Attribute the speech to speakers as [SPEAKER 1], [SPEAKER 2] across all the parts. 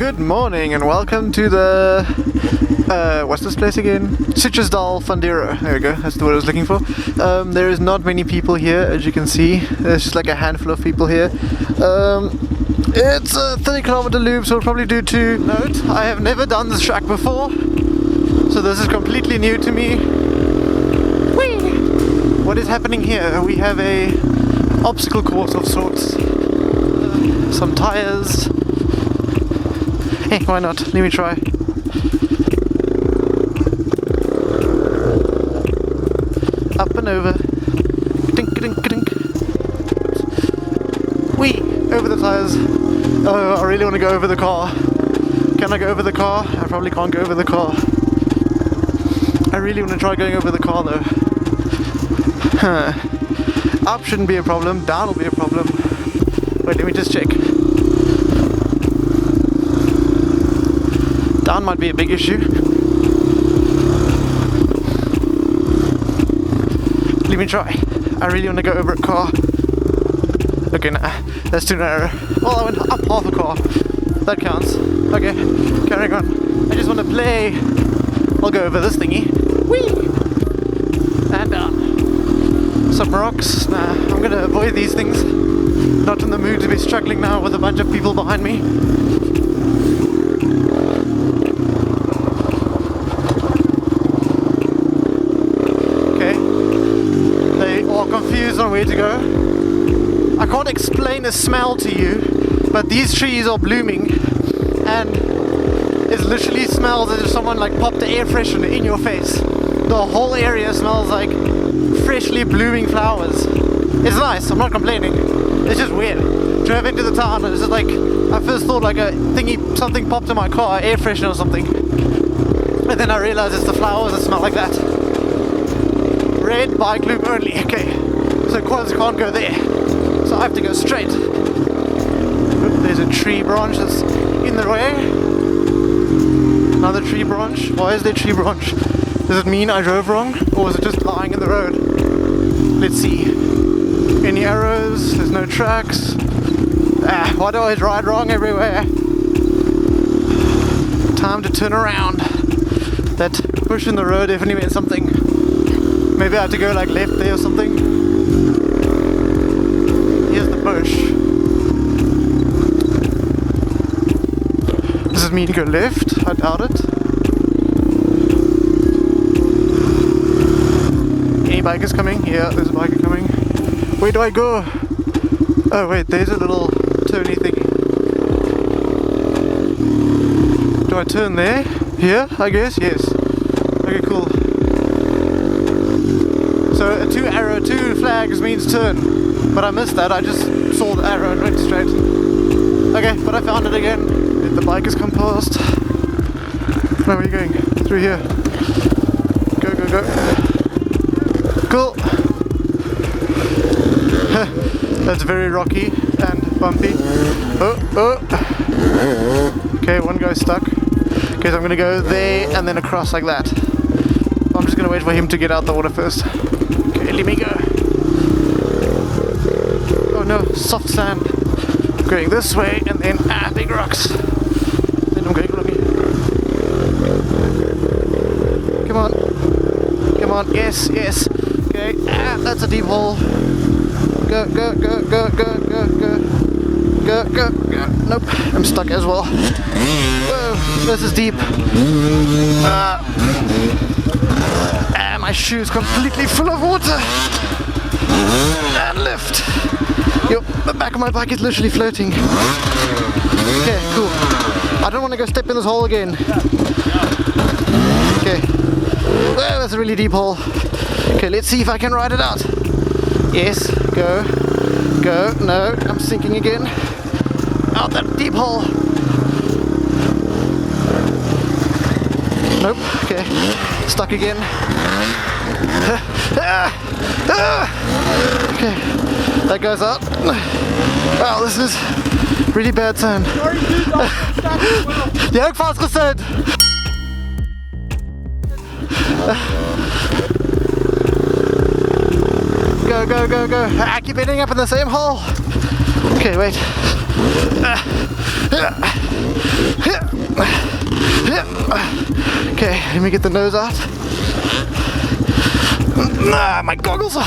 [SPEAKER 1] Good morning and welcome to the what's this place again? Citrusdal Funduro. There we go, that's the word I was looking for. There is not many people here, as you can see. There's just like a handful of people here. It's a 30-kilometer loop, so we'll probably do two. Note, I have never done this track before, so this is completely new to me. Whee! What is happening here? We have a obstacle course of sorts. Some tires. Hey, why not? Let me try. Up and over. Dink, dink, dink. Whee! Over the tires. Oh, I really want to go over the car. Can I go over the car? I probably can't go over the car. I really want to try going over the car though. Up shouldn't be a problem. Down will be a problem. Wait, let me just check. Down might be a big issue. Let me try. I really want to go over a car. Okay, nah, that's too narrow. Well, I went up half a car. That counts. Okay, carrying on. I just want to play. I'll go over this thingy. Whee! And down. Some rocks. Nah, I'm gonna avoid these things. Not in the mood to be struggling now with a bunch of people behind me. Confused on where to go. I can't explain the smell to you, but these trees are blooming and it literally smells as if someone like popped the air freshener in your face. The whole area smells like freshly blooming flowers. It's nice, I'm not complaining. It's just weird. Drove into the town and it's just like, I first thought like a thingy, something popped in my car, air freshener or something. And then I realized it's the flowers that smell like that. Red bike loop only, okay. So quads can't go there. So I have to go straight. Oop, there's a tree branch that's in the way. Another tree branch. Why is there a tree branch? Does it mean I drove wrong? Or is it just lying in the road? Let's see. Any arrows? There's no tracks. Why do I always ride wrong everywhere? Time to turn around. That push in the road definitely meant something. Maybe I have to go like left there or something. Here's the bush. Does it mean to go left? I doubt it. Any bikers coming? Yeah, there's a biker coming. Where do I go? Oh wait, there's a little turny thingy. Do I turn there? Here, I guess? Yes. Okay, cool. So a two flags means turn, but I missed that. I just saw the arrow and went straight. Okay, but I found it again. Did the bikers come past? Where are you going? Through here. Go, go, go. Cool. That's very rocky and bumpy. Oh, oh. Okay, one guy's stuck. Okay, so I'm gonna go there and then across like that. I'm just gonna wait for him to get out the water first. Okay, let me go. Oh no, soft sand. Going this way and then big rocks. Then I'm going looking. Come on. Come on, yes, yes. Okay, that's a deep hole. Go, go, go, go, go, go, go. Go, go, go. Nope, I'm stuck as well. Whoa, this is deep. My shoe is completely full of water. And lift. Yo, the back of my bike is literally floating. Okay, cool. I don't want to go step in this hole again. Okay. Whoa, that's a really deep hole. Okay, let's see if I can ride it out. Yes, go. Go. No, I'm sinking again. Out that deep hole. Nope. Okay. Stuck again. Okay. That goes up. Wow, this is really bad sand. Die ook vastgezet. Go, go, go, go. I keep ending up in the same hole. Okay, wait. Okay, let me get the nose out. My goggles are.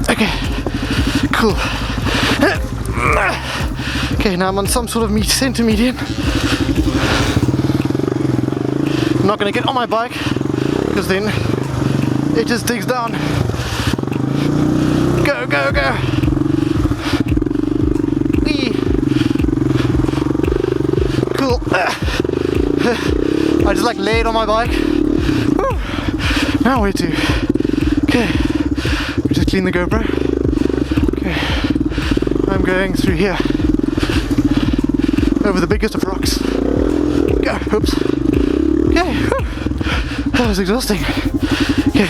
[SPEAKER 1] Okay, cool. Okay, now I'm on some sort of center median. I'm not gonna get on my bike because then it just digs down. Go, go, go! Whee! Cool. I just like laid on my bike. Woo. Now where to? Okay, just clean the GoPro. Okay, I'm going through here over the biggest of rocks. Go, oops. Okay, whew. That was exhausting. Okay,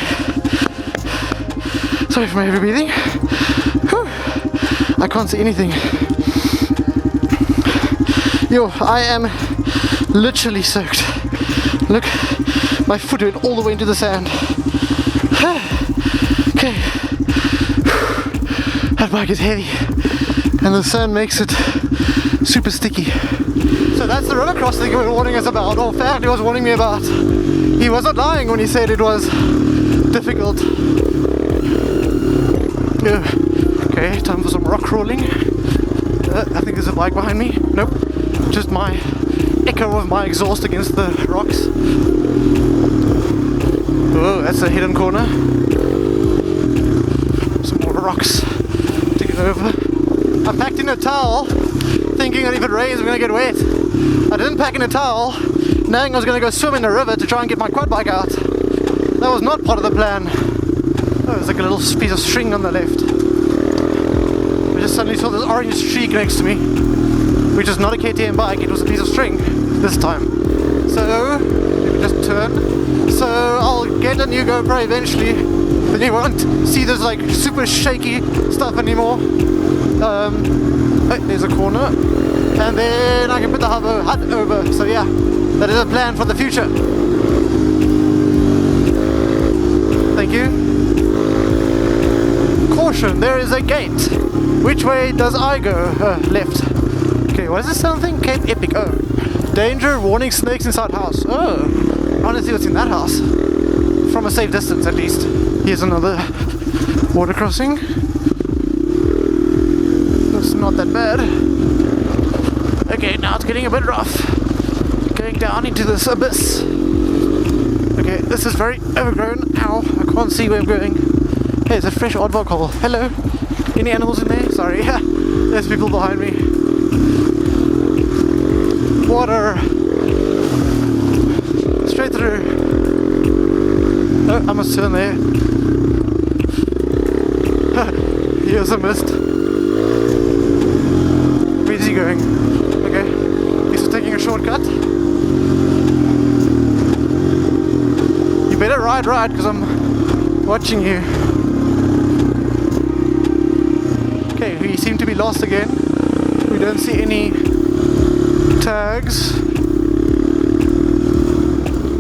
[SPEAKER 1] sorry for my heavy breathing. Whew. I can't see anything. Yo, I am literally soaked. Look, my foot went all the way into the sand. Okay, that bike is heavy and the sand makes it super sticky. So that's the river crossing he was warning us about, or Ferdi was warning me about. He wasn't lying when he said it was difficult. Yeah. Okay, time for some rock crawling. I think there's a bike behind me. Nope, just my echo of my exhaust against the rocks. Oh, that's a hidden corner. Some more rocks to get over. I packed in a towel, thinking that if it rains I'm gonna get wet. I didn't pack in a towel, knowing I was gonna go swim in the river to try and get my quad bike out. That was not part of the plan. Oh, there's like a little piece of string on the left. I just suddenly saw this orange streak next to me, which is not a KTM bike, it was a piece of string this time. So, let me just turn. So, I'll get a new GoPro eventually, then you won't see this like super shaky stuff anymore. Hey, there's a corner, and then I can put the hut over. So yeah, that is a plan for the future. Thank you. Caution, there is a gate. Which way does I go? Left. Okay, what is this something? Cape Epic. Oh, danger, warning, snakes inside house. Oh, I want to see what's in that house. From a safe distance at least. Here's another water crossing. That's not that bad. Okay, now it's getting a bit rough. Going down into this abyss. Okay, this is very overgrown. Ow, I can't see where I'm going. Hey, it's a fresh aardvark hole. Hello. Any animals in there? Sorry. There's people behind me. Water. Straight through. Oh, I must turn there. Here's a mist. Where's he going? Okay. He's taking a shortcut. You better ride right, because I'm watching you. Okay, we seem to be lost again. We don't see any tags.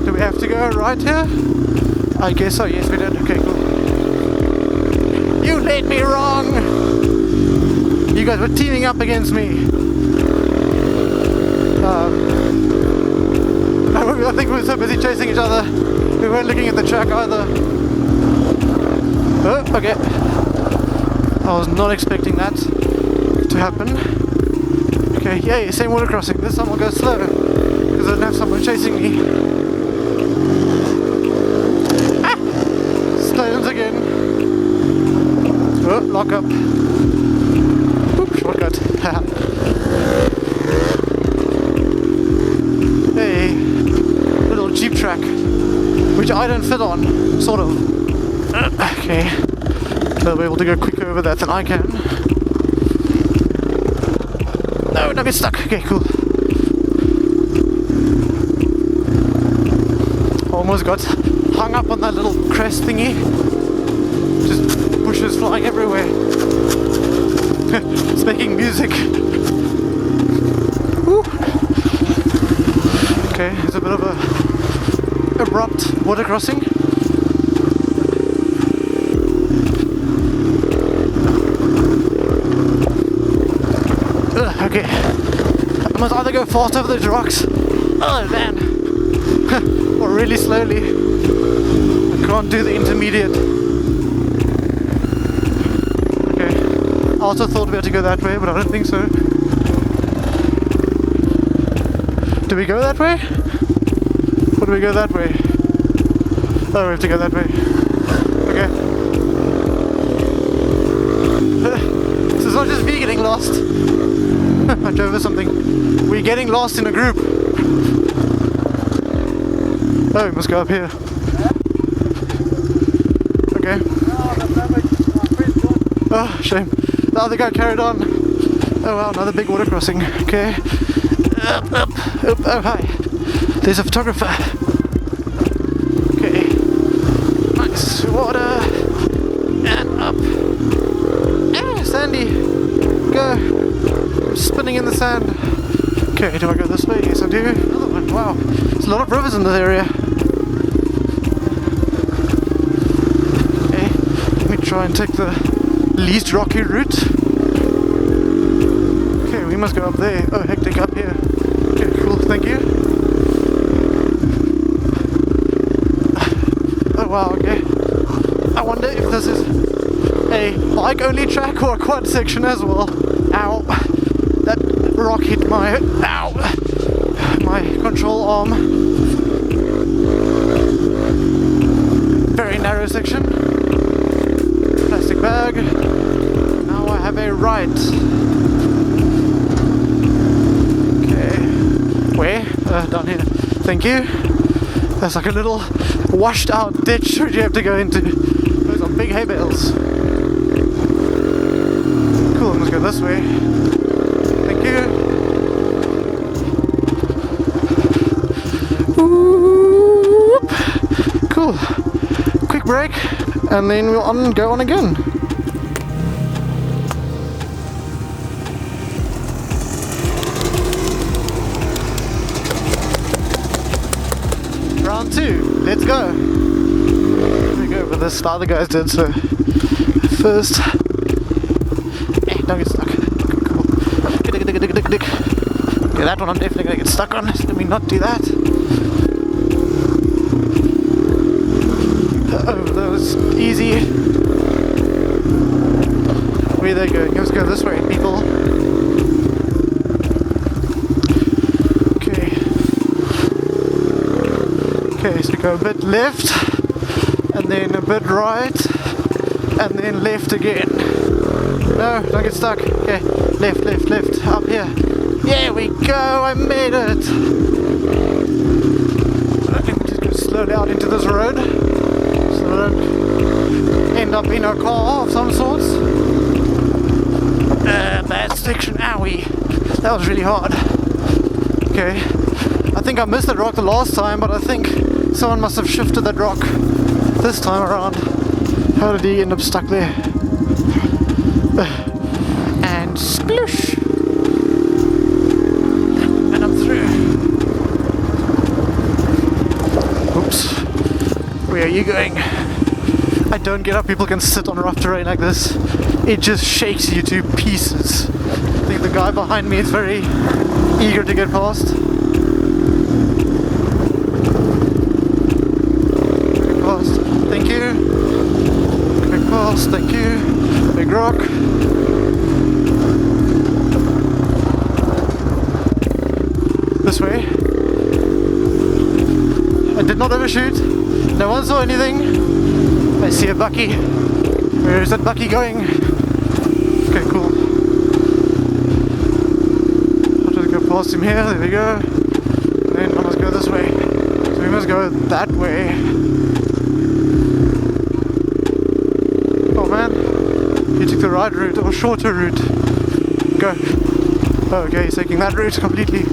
[SPEAKER 1] Do we have to go right here? I guess so, yes we did. Okay, cool. You led me wrong! You guys were teaming up against me. I think we were so busy chasing each other, we weren't looking at the track either. Oh, okay. I was not expecting that to happen. Okay, yay, same water crossing. This time I'll go slow, because I don't have someone chasing me. Ah! Stones again. Oh, lock up. Oop, shortcut. Hey, little jeep track, which I don't fit on, sort of. Okay, they'll be able to go quicker over that than I can. No, don't get stuck. Okay, cool. Almost got hung up on that little crest thingy. Just bushes flying everywhere. It's making music. Woo. Okay, it's a bit of a abrupt water crossing. Okay, I must either go fast over those rocks, oh man, or really slowly. I can't do the intermediate. Okay, I also thought we had to go that way, but I don't think so. Do we go that way? Or do we go that way? Oh, we have to go that way. Okay. This is not just me getting lost. I drove over something. We're getting lost in a group. Oh, we must go up here. Okay. Oh, shame. The other guy carried on. Oh wow, another big water crossing. Okay. Up, up, up, oh hi. There's a photographer. Okay. Nice water. And up. Ah, sandy. Go. I'm spinning in the sand. Okay, do I go this way? Yes I do. Another one. Wow. There's a lot of rivers in this area. Okay. Let me try and take the least rocky route. Okay, we must go up there. Oh, hectic up here. Okay, cool, thank you. Oh wow, okay. I wonder if this is a bike only track or a quad section as well. Ow. That rock hit my, ow, my control arm. Very narrow section. Plastic bag. Now I have a right. Okay. Where? Down here. Thank you. That's like a little washed out ditch that you have to go into. Those are big hay bales. Cool, let's go this way. Thank you. Whoop. Cool. Quick break, and then we'll go on again. Round 2, let's go. There we go, but this the other guys did, so first. Hey, don't get stuck. Cool. Okay, that one I'm definitely gonna get stuck on. Let me not do that. Oh, that was easy. Where are they going? Let's go this way, people. Okay, so go a bit left, and then a bit right, and then left again. No, don't get stuck. Okay, left, left, left, up here. There we go, I made it! Okay, we just go slowly out into this road, so I don't end up in a car of some sorts. Bad section, owie. That was really hard. Okay. I think I missed that rock the last time, but I think someone must have shifted that rock this time around. How did he end up stuck there? And sploosh! And I'm through. Oops. Where are you going? I don't get how people can sit on rough terrain like this. It just shakes you to pieces. I think the guy behind me is very eager to get past. Thank you. Big pulse, thank you. Big rock. This way. I did not overshoot. No one saw anything. I see a bucky. Where is that bucky going? Okay, cool. I'll just go past him here. There we go. And then I must go this way. So we must go that way. You took the right route or shorter route. Go. Oh, okay, he's taking that route completely.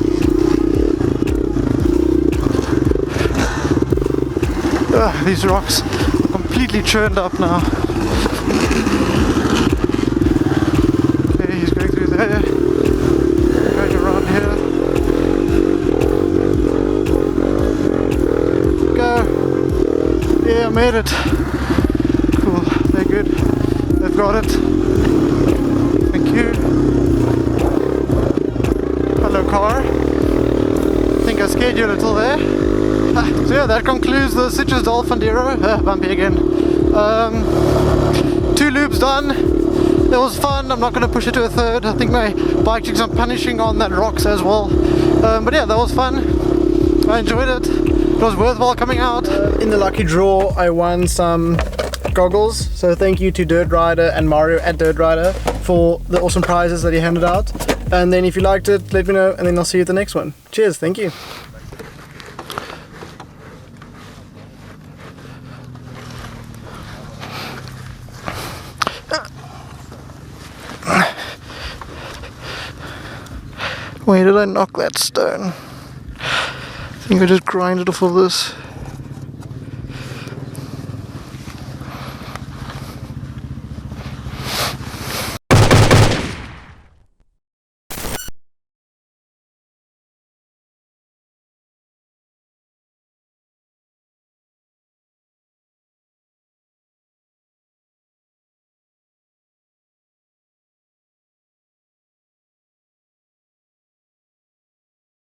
[SPEAKER 1] These rocks are completely churned up now. Okay, he's going through there. Going around here. Go. Yeah, I made it. Cool, they're good. They've got it. Thank you. Hello, car. I think I scared you a little there. So yeah, that concludes the Citrusdal Funduro. Bumpy again. 2 loops done. It was fun. I'm not going to push it to a third. I think my bike took some punishing on that rocks as well. But yeah, that was fun. I enjoyed it. It was worthwhile coming out. In the lucky draw, I won some goggles. So thank you to Dirt Rider and Mario at Dirt Rider for the awesome prizes that he handed out. And then if you liked it, let me know, and then I'll see you at the next one. Cheers. Thank you. Where did I knock that stone? I think I just grinded off of this.